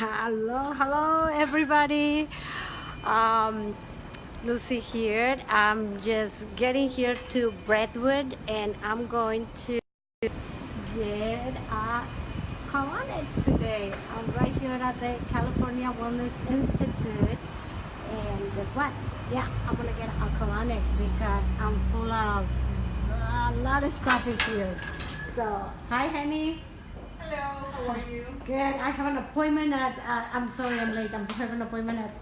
Hello, everybody. Um, Lucy here. I'm just getting here to Brentwood, and I'm going to get a colonic today. I'm right here at the California Wellness Institute, and guess what? Yeah, I'm gonna get a colonic because I'm full of a lot of stuff in here. So, hi, honey. Hello, how are you? Good. I have an appointment at, I'm sorry I'm late. I have an appointment at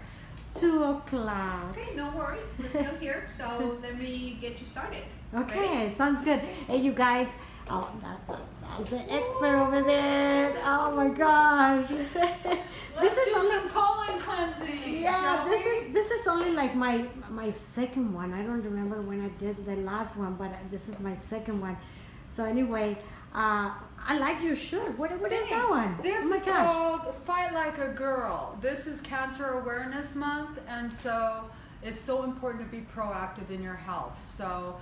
2 o'clock. Okay, no worry. We're still here, so let me get you started. Okay, Ready? sounds good. Hey, you guys. Oh, that's the expert over there. Oh my gosh. Let's do some colon cleansing. Yeah, shall we? this is only like my second one. I don't remember when I did the last one, but this is my second one. So anyway, I like your shirt. What is that one? This Oh my is gosh. called Fight Like a Girl. This is Cancer Awareness Month, and so it's so important to be proactive in your health. So,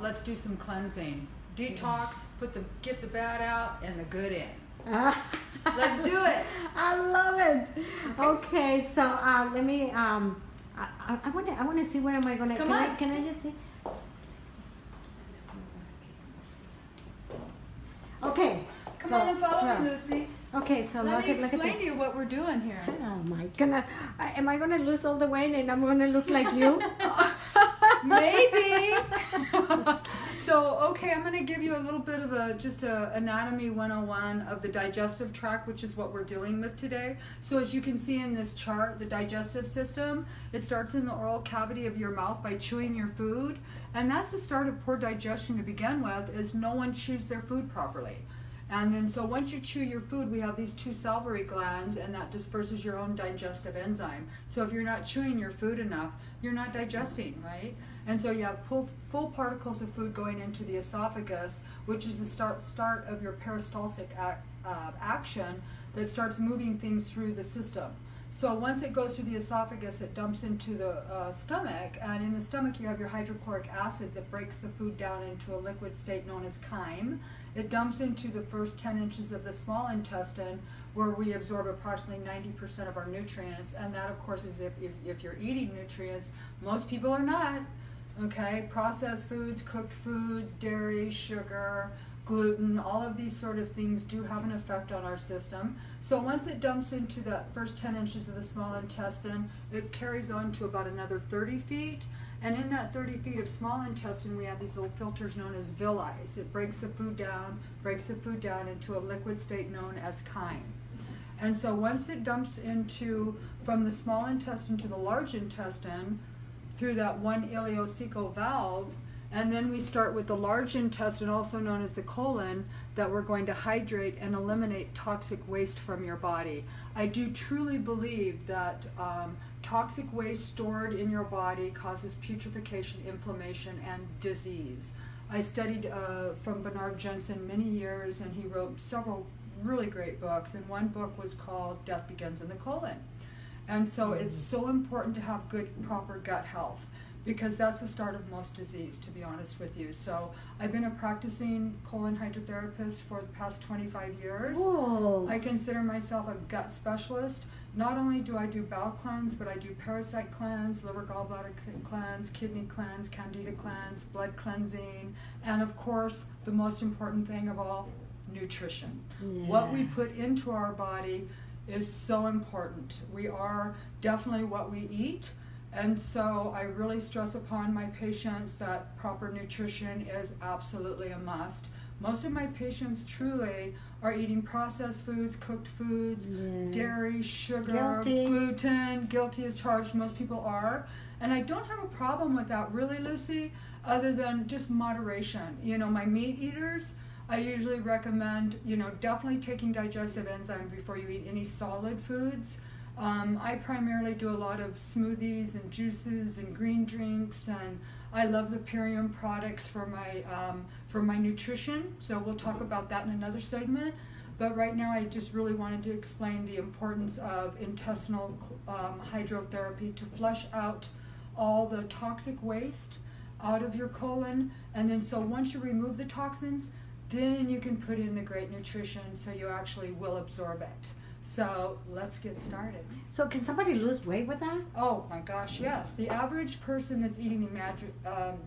let's do some cleansing. Detox, get the bad out and the good in. Let's do it. I love it. Okay, so let me. I want to see where am I gonna. Come can on. I, can I just see? Okay. Come on and follow me, Lucy. Okay, so Let me look at explain this. to you what we're doing here. Oh my goodness. Am I gonna lose all the weight and I'm gonna look like you? Maybe. So, okay, I'm going to give you a little bit of just a anatomy 101 of the digestive tract, which is what we're dealing with today. So as you can see in this chart, the digestive system, it starts in the oral cavity of your mouth by chewing your food. And that's the start of poor digestion to begin with, is no one chews their food properly. And then so once you chew your food, we have these two salivary glands, and that disperses your own digestive enzyme. So if you're not chewing your food enough, you're not digesting, right? And so you have full particles of food going into the esophagus, which is the start of your peristaltic action that starts moving things through the system. So once it goes through the esophagus, it dumps into the stomach, and in the stomach you have your hydrochloric acid that breaks the food down into a liquid state known as chyme. It dumps into the first 10 inches of the small intestine, where we absorb approximately 90% of our nutrients, and that of course is if you're eating nutrients. Most people are not. Okay, processed foods, cooked foods, dairy, sugar, gluten, all of these sort of things do have an effect on our system. So once it dumps into the first 10 inches of the small intestine, it carries on to about another 30 feet. And in that 30 feet of small intestine, we have these little filters known as villi. It breaks the food down into a liquid state known as chyme. And so once it dumps from the small intestine to the large intestine, through that one ileocecal valve, and then we start with the large intestine, also known as the colon, that we're going to hydrate and eliminate toxic waste from your body. I do truly believe that toxic waste stored in your body causes putrefaction, inflammation, and disease. I studied from Bernard Jensen many years, and he wrote several really great books, and one book was called Death Begins in the Colon. And so it's so important to have good, proper gut health, because that's the start of most disease, to be honest with you. So I've been a practicing colon hydrotherapist for the past 25 years. Whoa. I consider myself a gut specialist. Not only do I do bowel cleanse, but I do parasite cleanse, liver gallbladder cleanse, kidney cleanse, candida cleanse, blood cleansing, and of course, the most important thing of all, nutrition. Yeah. What we put into our body is so important. We are definitely what we eat, and so I really stress upon my patients that proper nutrition is absolutely a must. Most of my patients truly are eating processed foods, cooked foods, Yes. dairy, sugar, Guilty. gluten, guilty as charged, most people are. And I don't have a problem with that really, Lucy, other than just moderation. My meat eaters, I usually recommend, definitely taking digestive enzyme before you eat any solid foods. I primarily do a lot of smoothies and juices and green drinks, and I love the Purium products for my nutrition. So we'll talk about that in another segment. But right now I just really wanted to explain the importance of intestinal hydrotherapy to flush out all the toxic waste out of your colon. And then so once you remove the toxins, then you can put in the great nutrition so you actually will absorb it. So let's get started. So can somebody lose weight with that? Oh my gosh, yes. The average person that's eating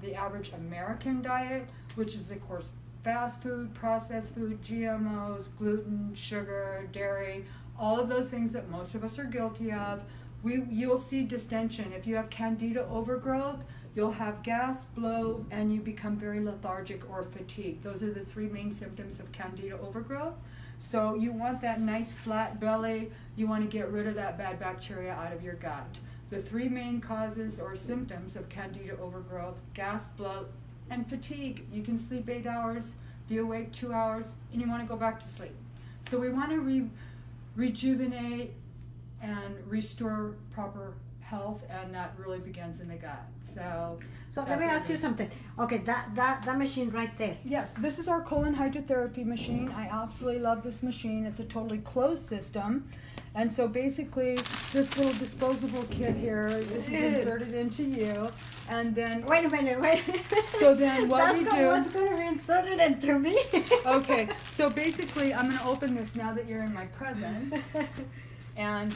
the average American diet, which is of course fast food, processed food, GMOs, gluten, sugar, dairy, all of those things that most of us are guilty of, you'll see distension. If you have candida overgrowth, you'll have gas, bloat, and you become very lethargic or fatigued. Those are the three main symptoms of candida overgrowth. So you want that nice flat belly. You want to get rid of that bad bacteria out of your gut. The three main causes or symptoms of candida overgrowth: gas, bloat, and fatigue. You can sleep 8 hours, be awake 2 hours, and you want to go back to sleep. So we want to rejuvenate and restore proper health, and that really begins in the gut. So let me ask you something. Okay, that machine right there. Yes, this is our colon hydrotherapy machine. I absolutely love this machine. It's a totally closed system. And so basically, this little disposable kit here, this is inserted into you. And then... Wait a minute. So then what we do... What's going to be inserted into me? Okay, so basically, I'm going to open this now that you're in my presence. And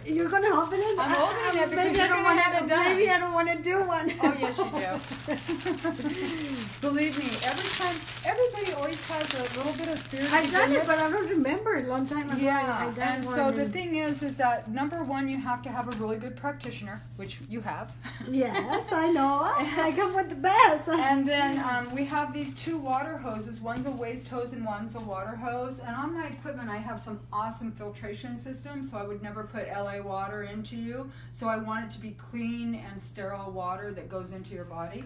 you're gonna open it? I'm opening it because you're gonna have it done. Maybe I don't want to do one. Oh yes, you do. Believe me, everybody always has a little bit of fear. I've done it, but I don't remember a long time ago. Yeah, and so the thing is that number one, you have to have a really good practitioner, which you have. Yes, I know. I come with the best. And then we have these two water hoses. One's a waste hose and one's a water hose. And on my equipment, I have some awesome filtration systems. So I would never put LA water into you. So I want it to be clean and sterile water that goes into your body.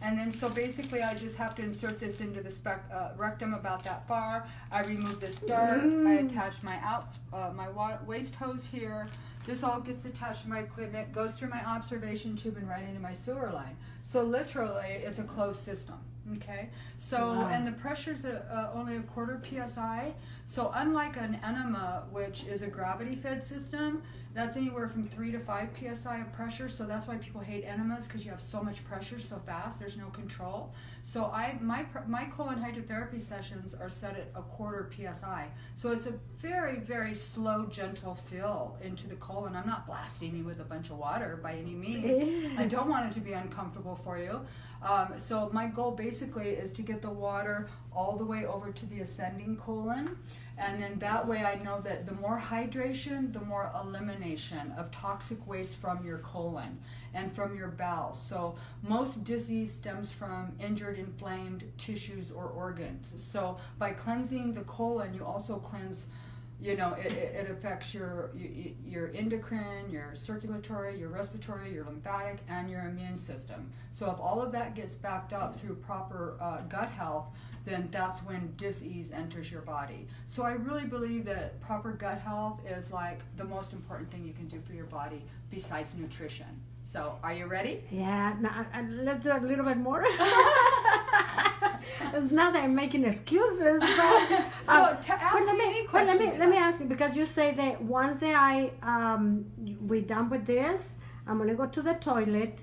And then so basically I just have to insert this into the rectum about that far. I remove this dart. I attach my waste hose here. This all gets attached to my equipment, goes through my observation tube and right into my sewer line. So literally it's a closed system. Okay, so and the pressure's only 1/4 psi. So unlike an enema, which is a gravity-fed system, that's anywhere from 3 to 5 psi of pressure. So that's why people hate enemas, because you have so much pressure so fast. There's no control. So my colon hydrotherapy sessions are set at 1/4 psi. So it's a very, very slow, gentle fill into the colon. I'm not blasting you with a bunch of water by any means. I don't want it to be uncomfortable for you. So my goal basically is to get the water all the way over to the ascending colon, and then that way I know that the more hydration, the more elimination of toxic waste from your colon and from your bowels. So most disease stems from injured, inflamed tissues or organs. So by cleansing the colon, you also cleanse, it affects your endocrine, your circulatory, your respiratory, your lymphatic, and your immune system. So if all of that gets backed up through proper gut health, then that's when disease enters your body. So I really believe that proper gut health is like the most important thing you can do for your body besides nutrition. So are you ready? Yeah, let's do a little bit more. It's not that I'm making excuses, but let me ask you, because you say that once that we're done with this, I'm gonna go to the toilet,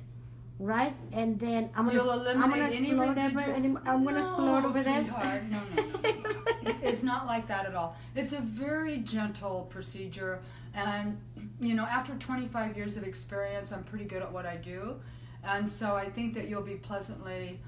right? And then I'm gonna explode over there. No. It's not like that at all. It's a very gentle procedure, and after 25 years of experience, I'm pretty good at what I do, and so I think that you'll be pleasantly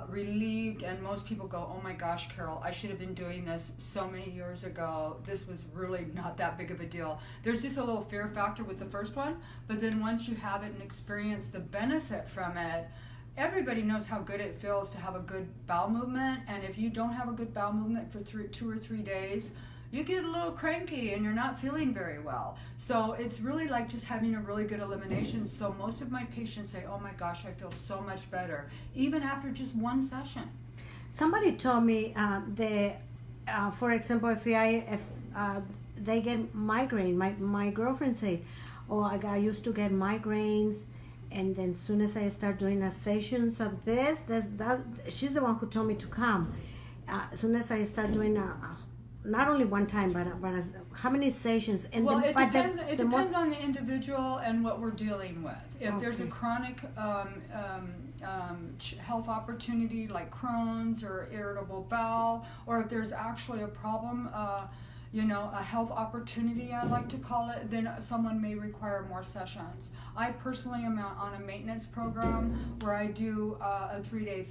relieved. And most people go, oh my gosh, Carol, I should have been doing this so many years ago. This was really not that big of a deal. There's just a little fear factor with the first one, but then once you have it and experience the benefit from it, everybody knows how good it feels to have a good bowel movement. And if you don't have a good bowel movement for 2 or 3 days, you get a little cranky and you're not feeling very well. So it's really like just having a really good elimination. So most of my patients say, oh my gosh, I feel so much better, even after just one session. Somebody told me for example, if they get migraine, my girlfriend said, oh, I used to get migraines, and then as soon as I start doing sessions of this, she's the one who told me to come. As soon as I start doing not only one time, but how many sessions? And well, it depends on the individual and what we're dealing with. If there's a chronic health opportunity like Crohn's or irritable bowel, or if there's actually a problem, a health opportunity, I like to call it, then someone may require more sessions. I personally am on a maintenance program where I do a 3-day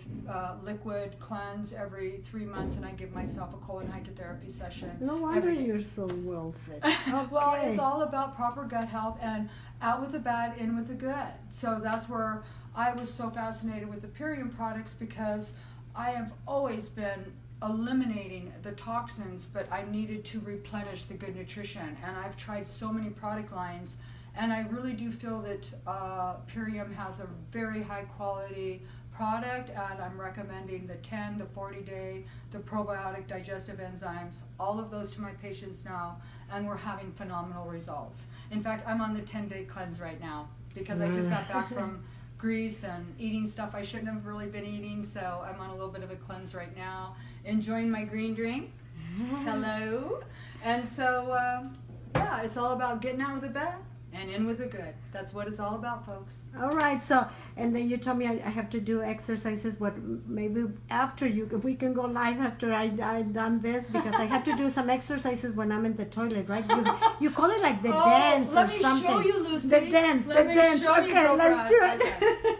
liquid cleanse every 3 months, and I give myself a colon hydrotherapy session. No wonder you're so well fit. Okay. Well, it's all about proper gut health and out with the bad, in with the good. So that's where I was so fascinated with the Purium products, because I have always been eliminating the toxins, but I needed to replenish the good nutrition. And I've tried so many product lines, and I really do feel that Purium has a very high quality product, and I'm recommending the 10, the 40-day, the probiotic digestive enzymes, all of those to my patients now, and we're having phenomenal results. In fact, I'm on the 10-day cleanse right now because I just got back from Greece and eating stuff I shouldn't have really been eating, so I'm on a little bit of a cleanse right now, enjoying my green drink. Hello. And so yeah, it's all about getting out with the bad and in with the good. That's what it's all about, folks. All right, so, and then you told me I have to do exercises, what, maybe after if we can go live after I done this, because I have to do some exercises when I'm in the toilet, right? You call it like the dance or something. Let me show you, Lucy. The dance. Okay, let's do it. Okay.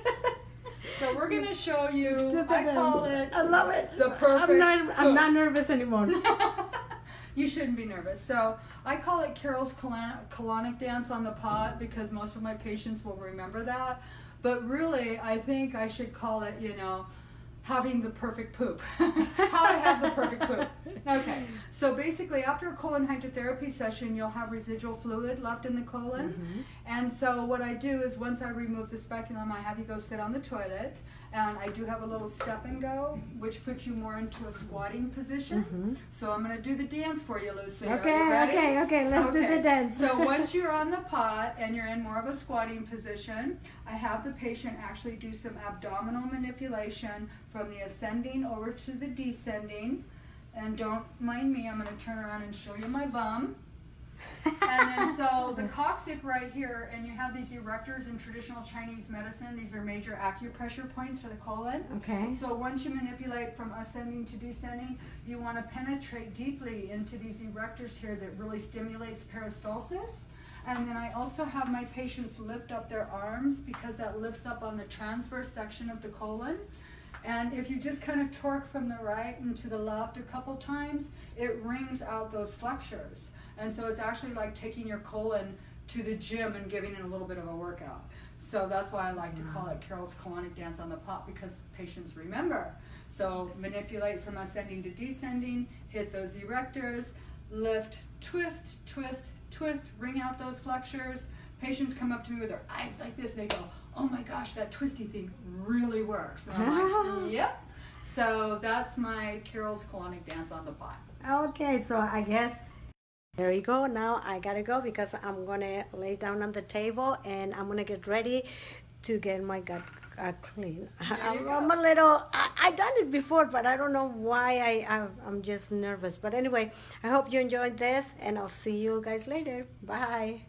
So we're going to show you, I call it, I love it. The perfect I'm not nervous anymore. You shouldn't be nervous. So I call it Carol's colonic dance on the pot, because most of my patients will remember that. But really, I think I should call it, having the perfect poop. How to have the perfect poop. Okay, so basically after a colon hydrotherapy session, you'll have residual fluid left in the colon. Mm-hmm. And so what I do is, once I remove the speculum, I have you go sit on the toilet. And I do have a little step and go, which puts you more into a squatting position. Mm-hmm. So I'm going to do the dance for you, Lucy. Okay, Are you ready? okay, let's do the dance. So once you're on the pot and you're in more of a squatting position, I have the patient actually do some abdominal manipulation from the ascending over to the descending. And don't mind me, I'm going to turn around and show you my bum. And then so the coccyx right here, and you have these erectors in traditional Chinese medicine. These are major acupressure points for the colon. Okay. So once you manipulate from ascending to descending, you want to penetrate deeply into these erectors here that really stimulates peristalsis. And then I also have my patients lift up their arms, because that lifts up on the transverse section of the colon. And if you just kind of torque from the right and to the left a couple times, it wrings out those flexures. And so it's actually like taking your colon to the gym and giving it a little bit of a workout. So that's why I like to call it Carol's colonic dance on the pot, because patients remember. So manipulate from ascending to descending, hit those erectors, lift, twist, twist, twist, wring out those flexures. Patients come up to me with their eyes like this. They go, "Oh my gosh, that twisty thing really works." And I'm like, yep. So that's my Carol's colonic dance on the pot. Okay, so I guess there you go. Now I gotta go, because I'm gonna lay down on the table and I'm gonna get ready to get my gut clean. I'm a little, I done it before, but I don't know why I'm just nervous. But anyway, I hope you enjoyed this, and I'll see you guys later. Bye.